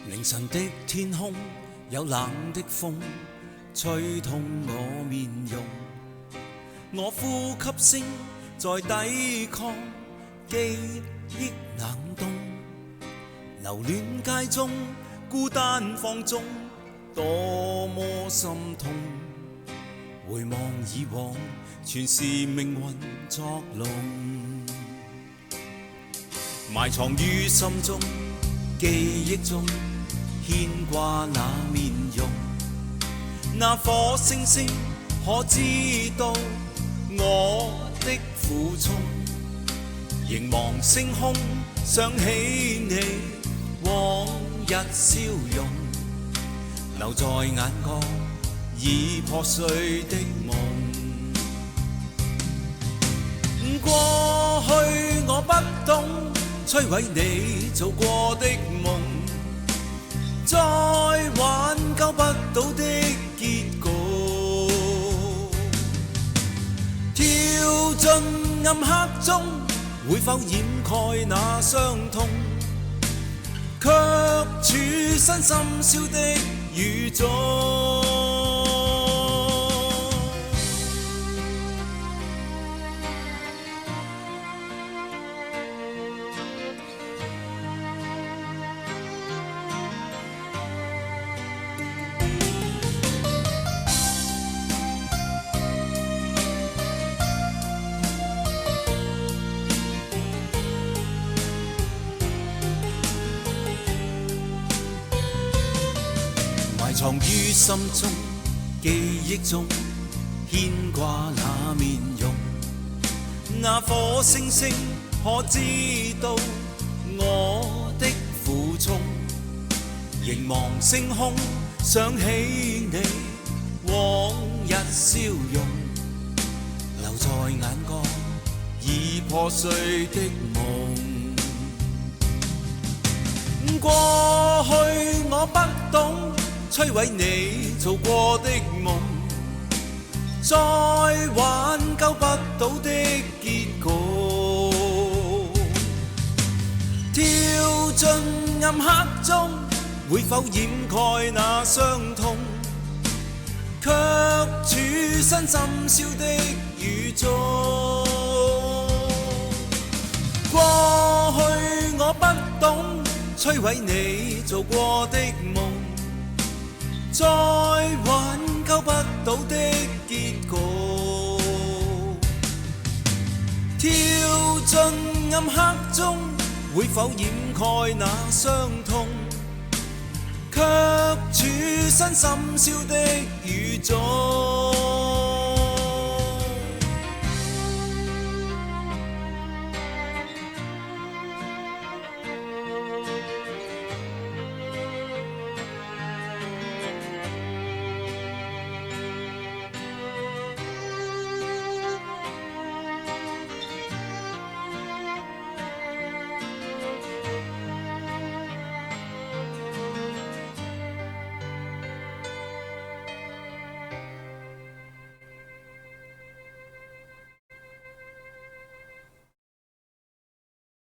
凌晨的天空有冷的風吹痛我面容，我呼吸聲在抵抗記憶冷凍，留戀街中孤單放縱，多麼心痛。回望以往，全是命運作弄，埋藏於心中，記憶中牽掛那面容。那顆星星可知道我的苦衷？凝望星空，想起你往日笑容，留在眼角已破碎的夢。過去我不懂摧毀你做過的夢，再挽救不到的結局，跳進暗黑中，會否掩蓋那傷痛？卻處身深宵的雨中。埋藏於心中，記憶中牽掛那面容。那顆星星可知道我的苦衷？凝望星空，想起你往日笑容，留在眼角已破碎的夢。過去我不懂摧毀你做過的夢，再挽救不到的結局，跳進暗黑中，會否掩蓋那傷痛？卻處身深宵的雨中。過去我不懂摧毀你做過的夢，再挽救不到的結局，跳進暗黑中，會否掩蓋那傷痛？卻處身深宵的雨中。